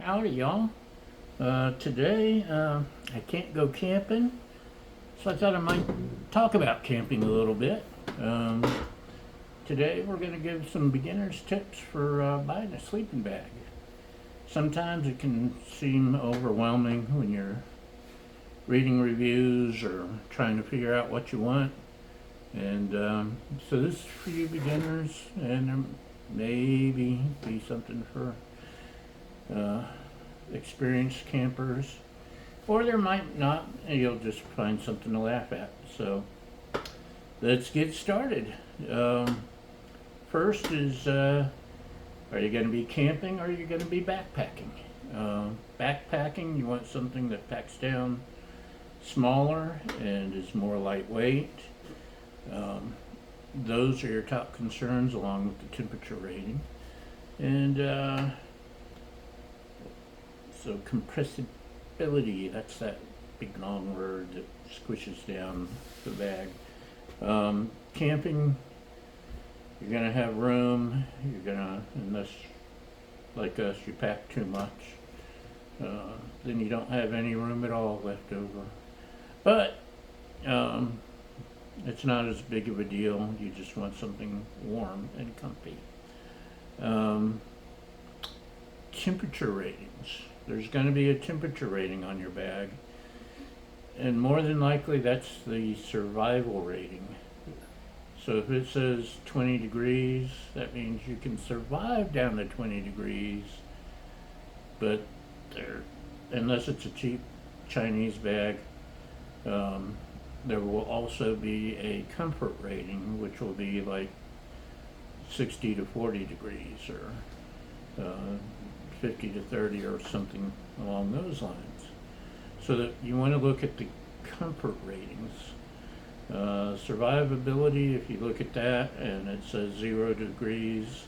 Howdy, y'all. Today, I can't go camping, so I thought I might talk about camping a little bit. Um, Today, we're going to give some beginner's tips for buying a sleeping bag. Sometimes it can seem overwhelming when you're reading reviews or trying to figure out what you want. And so, this is for you beginners, and there maybe be something for uh, experienced campers, or there might not, and you'll just find something to laugh at. So let's get started. First is, are you going to be camping or are you going to be backpacking? Backpacking, you want something that packs down smaller and is more lightweight. Those are your top concerns, along with the temperature rating. And so compressibility, that's that big long word that squishes down the bag. Camping, you're gonna have room, unless like us, you pack too much, then you don't have any room at all left over. But it's not as big of a deal, you just want something warm and comfy. Temperature ratings. There's going to be a temperature rating on your bag, and more than likely that's the survival rating. So if it says 20 degrees, that means you can survive down to 20 degrees, but unless it's a cheap Chinese bag, there will also be a comfort rating, which will be like 60 to 40 degrees, or 50 to 30, or something along those lines. So that you want to look at the comfort ratings. Survivability, if you look at that and it says 0 degrees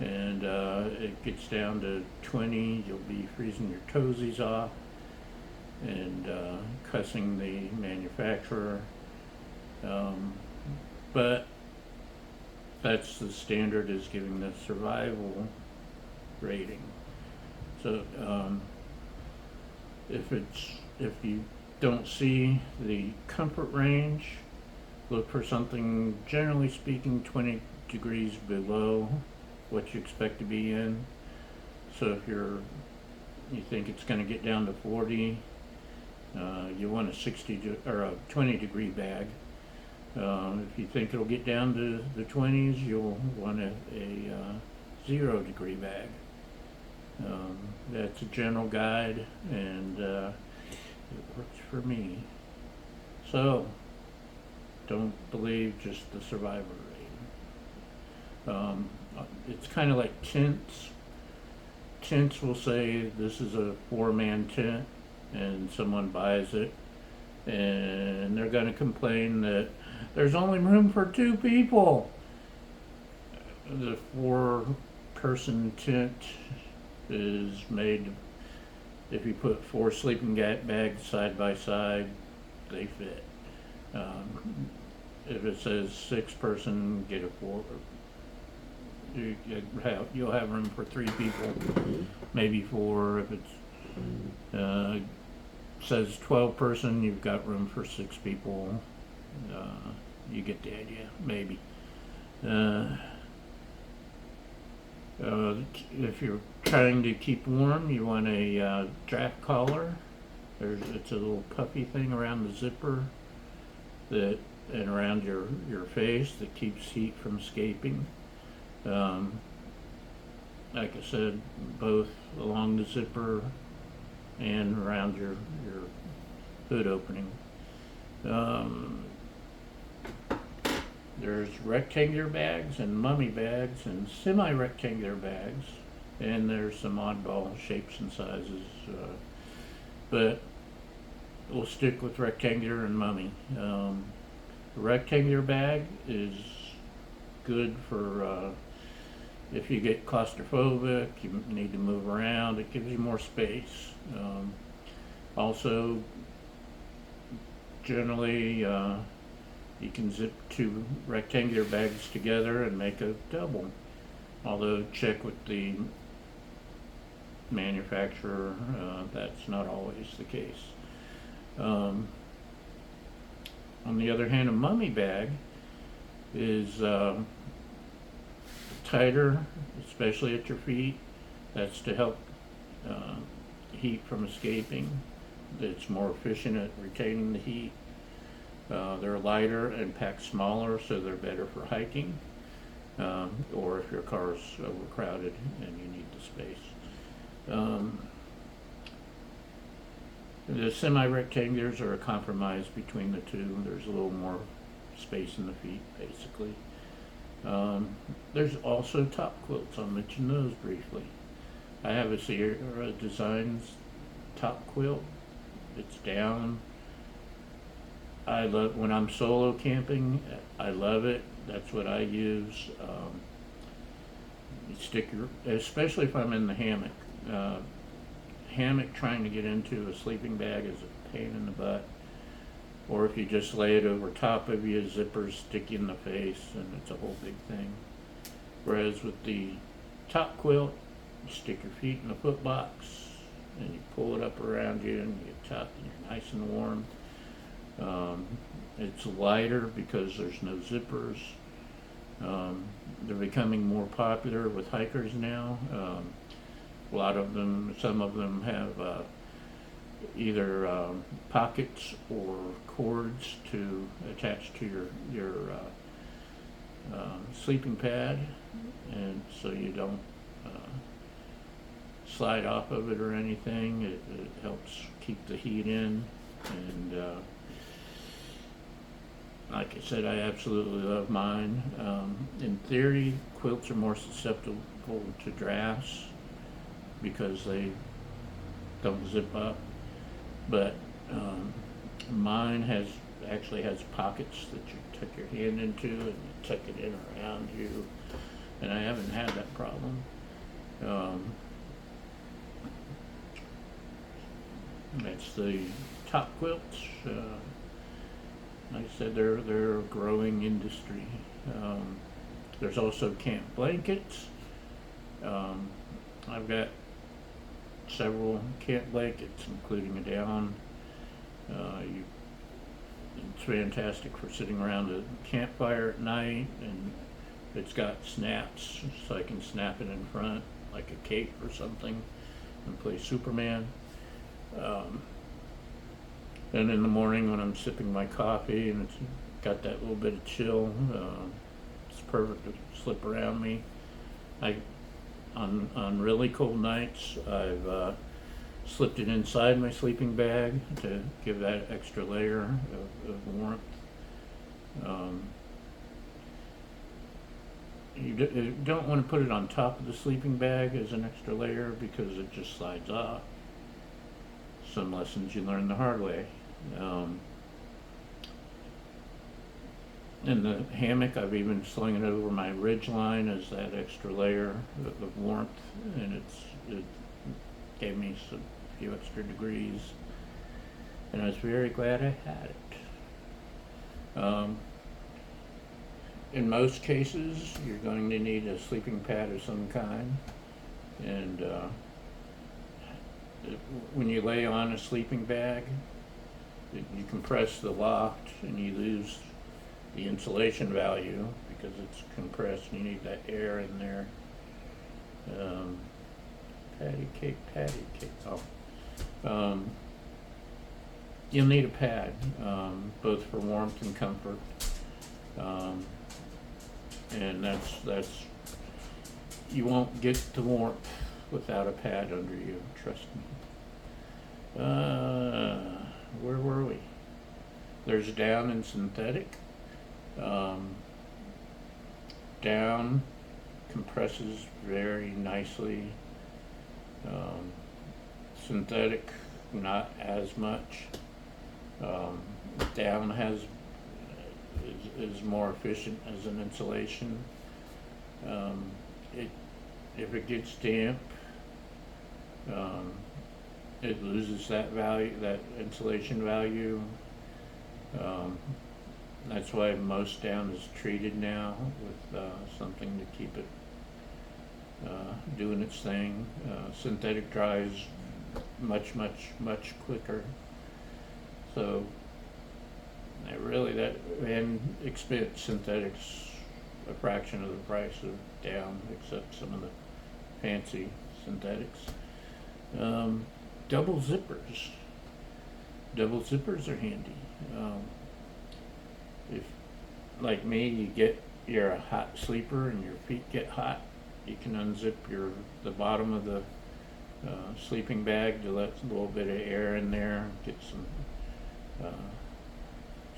and it gets down to 20, you'll be freezing your toesies off and cussing the manufacturer. But that's the standard, is giving the survival rating. So if you don't see the comfort range, look for something, generally speaking, 20 degrees below what you expect to be in. So if you think it's going to get down to 40, you want a 20 degree bag. If you think it'll get down to the 20s, you'll want a 0 degree bag. That's a general guide, and it works for me. So don't believe just the survivor rating. It's kind of like tents. Tents will say this is a 4-man tent, and someone buys it, and they're going to complain that there's only room for 2 people. The 4-person tent is made, if you put 4 sleeping bags side by side, they fit. If it says 6-person, get a 4. You'll have room for 3 people, maybe 4. If it says 12-person, you've got room for 6 people. You get the idea, maybe. If you're trying to keep warm, you want a draft collar. It's a little puffy thing around the zipper and around your face that keeps heat from escaping. Like I said, both along the zipper and around your hood opening. There's rectangular bags and mummy bags and semi-rectangular bags, and there's some oddball shapes and sizes, but we'll stick with rectangular and mummy. The rectangular bag is good for if you get claustrophobic, you need to move around, it gives you more space. Also, generally, you can zip 2 rectangular bags together and make a double. Although check with the manufacturer, that's not always the case. On the other hand, a mummy bag is tighter, especially at your feet. That's to help heat from escaping. It's more efficient at retaining the heat. They're lighter and packed smaller, so they're better for hiking, or if your car's overcrowded and you need the space. The semi-rectangulars are a compromise between the two. There's a little more space in the feet, basically. There's also top quilts. I'll mention those briefly. I have a Sierra Designs top quilt. It's down. I love when I'm solo camping. I love it. That's what I use. You stick your, especially if I'm in the hammock. Hammock trying to get into a sleeping bag is a pain in the butt. Or if you just lay it over top of you, zippers stick you in the face, and it's a whole big thing. Whereas with the top quilt, you stick your feet in the foot box, and you pull it up around you, and you're nice and warm. It's lighter because there's no zippers. They're becoming more popular with hikers now. A lot of them, some of them have either pockets or cords to attach to your sleeping pad, and so you don't slide off of it or anything. It helps keep the heat in, and like I said, I absolutely love mine. In theory, quilts are more susceptible to drafts because they don't zip up, but mine actually has pockets that you tuck your hand into and you tuck it in around you, and I haven't had that problem. That's the top quilts. Like I said, they're a growing industry. There's also camp blankets. I've got several camp blankets, including a down. It's fantastic for sitting around a campfire at night, and it's got snaps, so I can snap it in front like a cape or something and play Superman. And in the morning when I'm sipping my coffee and it's got that little bit of chill, it's perfect to slip around me. On really cold nights, I've slipped it inside my sleeping bag to give that extra layer of warmth. You don't want to put it on top of the sleeping bag as an extra layer because it just slides off. Some lessons you learn the hard way. In the hammock, I've even slung it over my ridge line as that extra layer of warmth, and it gave me a few extra degrees, and I was very glad I had it. In most cases, you're going to need a sleeping pad of some kind, and when you lay on a sleeping bag, you compress the loft and you lose the insulation value because it's compressed and you need that air in there. Patty cake. You'll need a pad, both for warmth and comfort, and that's you won't get the warmth without a pad under you. Trust me. Where were we? There's down and synthetic. Down compresses very nicely. Synthetic, not as much. Down is more efficient as an insulation. If it gets damp, it loses that value, that insulation value. That's why most down is treated now with something to keep it doing its thing. Synthetic dries much quicker. So and expense, synthetics a fraction of the price of down, except some of the fancy synthetics. Um, double zippers. Double zippers are handy. If, like me, you're a hot sleeper and your feet get hot, you can unzip the bottom of the sleeping bag to let a little bit of air in there, get some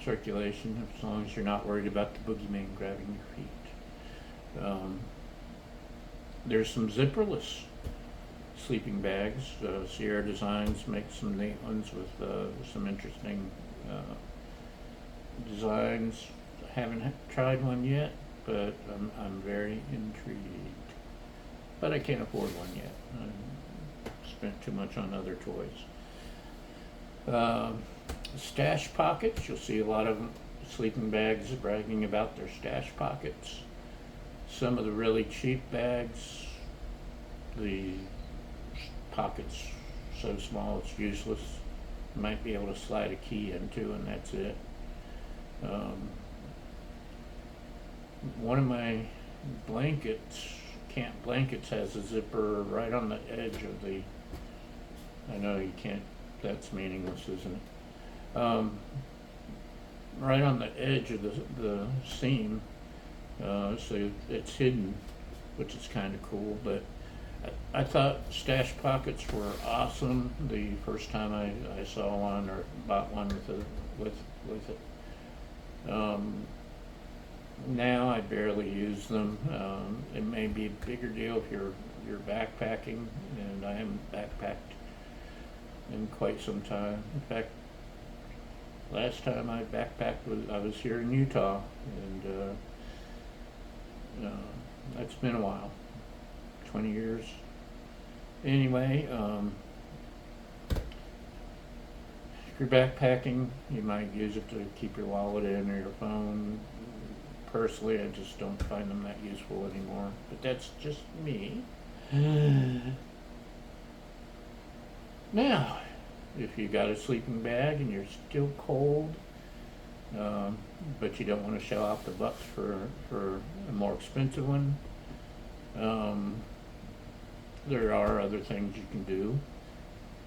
circulation, as long as you're not worried about the boogeyman grabbing your feet. There's some zipperless sleeping bags. Sierra Designs makes some neat ones with some interesting designs. I haven't tried one yet, but I'm very intrigued. But I can't afford one yet. I spent too much on other toys. Stash pockets. You'll see a lot of sleeping bags bragging about their stash pockets. Some of the really cheap bags, the pocket's so small it's useless. You might be able to slide a key into, and that's it. One of my camp blankets has a zipper right on the edge of the, I know you can't, that's meaningless, isn't it? Right on the edge of the seam, so it's hidden, which is kind of cool. But I thought stash pockets were awesome the first time I saw one or bought one with it. Now I barely use them. It may be a bigger deal if you're backpacking, and I haven't backpacked in quite some time. In fact, last time I backpacked I was here in Utah, and that's been a while, 20 years. Anyway, if you're backpacking, you might use it to keep your wallet in or your phone. Personally, I just don't find them that useful anymore, but that's just me. Now, if you got a sleeping bag and you're still cold, but you don't want to shell out the bucks for a more expensive one, there are other things you can do.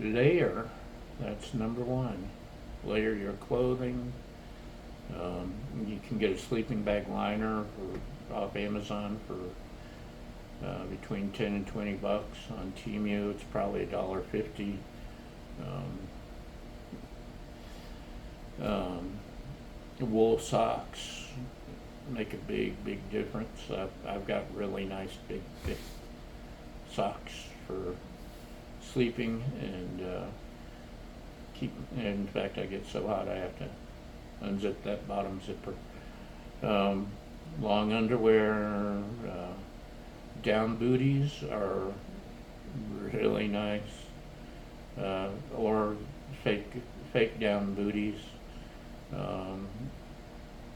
Layer, that's number one. Layer your clothing. You can get a sleeping bag liner off Amazon for between 10 and 20 bucks. On Temu, it's probably $1.50. Wool socks make a big difference. I've got really nice big thick socks for sleeping, and in fact, I get so hot I have to unzip that bottom zipper. Long underwear, down booties are really nice, or fake down booties.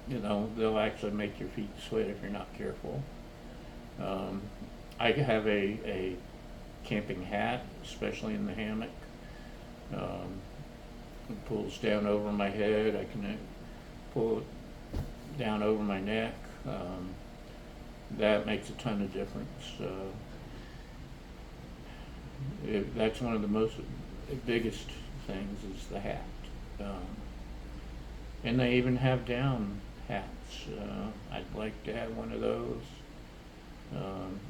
They'll actually make your feet sweat if you're not careful. I have a camping hat, especially in the hammock. It pulls down over my head. I can pull it down over my neck. That makes a ton of difference. That's one of the biggest things is the hat. And they even have down hats. I'd like to have one of those.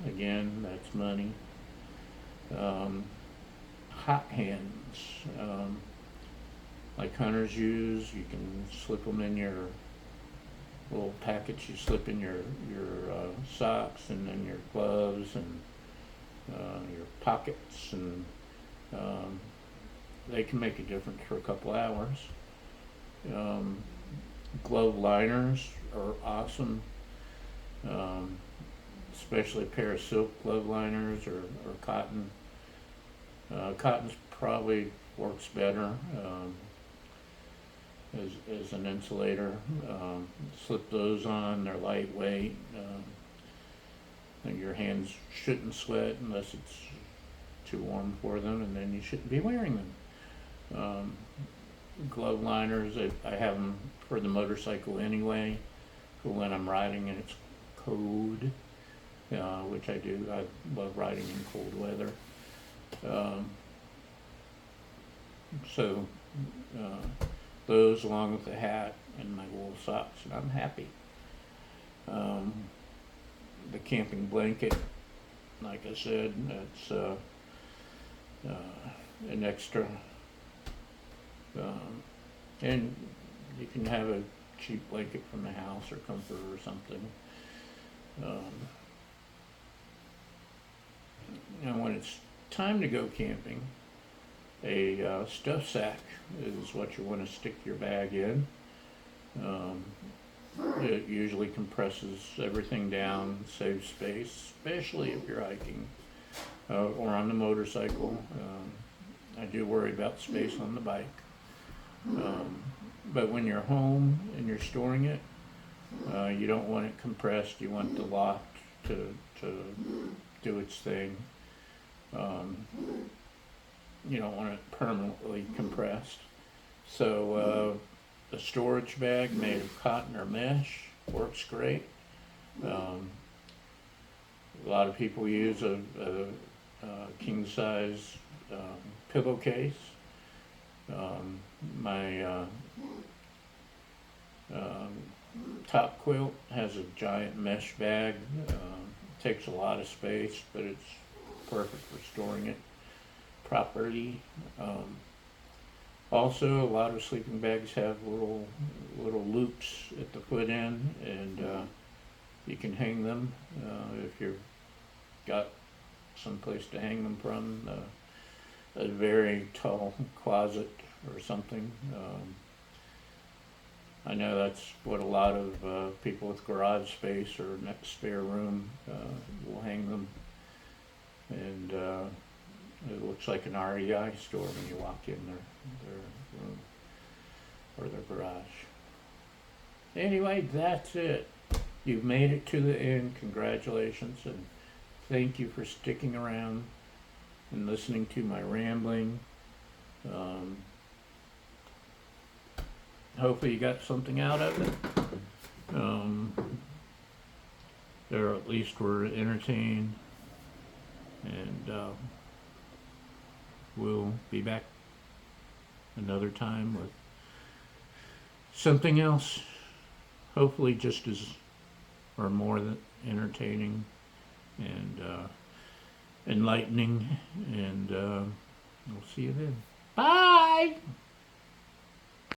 Again, that's money. Hot hands, like hunters use. You can slip them in your little packets. You slip in your socks, and then your gloves, and your pockets, and they can make a difference for a couple hours. Glove liners are awesome, especially a pair of silk glove liners or cotton. Cotton's probably works better as an insulator. Slip those on, they're lightweight. and your hands shouldn't sweat unless it's too warm for them, and then you shouldn't be wearing them. Glove liners, I have them for the motorcycle anyway, for when I'm riding and it's cold, which I do. I love riding in cold weather. So those along with the hat and my wool socks, and I'm happy. The camping blanket, like I said, that's an extra, and you can have a cheap blanket from the house or Comfort or something. And when it's time to go camping, a stuff sack is what you want to stick your bag in. It usually compresses everything down, saves space, especially if you're hiking or on the motorcycle. I do worry about space on the bike. But when you're home and you're storing it, you don't want it compressed. You want the loft to do its thing. You don't want it permanently compressed. So a storage bag made of cotton or mesh works great. A lot of people use a king size pillowcase. My top quilt has a giant mesh bag. Takes a lot of space, but it's perfect for storing it properly. Also, a lot of sleeping bags have little loops at the foot end, and you can hang them if you've got some place to hang them from, a very tall closet or something. I know that's what a lot of people with garage space or next spare room will hang them, and it looks like an REI store when you walk in their room or their garage. Anyway, that's it. You've made it to the end. Congratulations, and thank you for sticking around and listening to my rambling. Hopefully you got something out of it. Or at least were entertained. And we'll be back another time with something else, hopefully just as or more than entertaining and enlightening, and we'll see you then. Bye!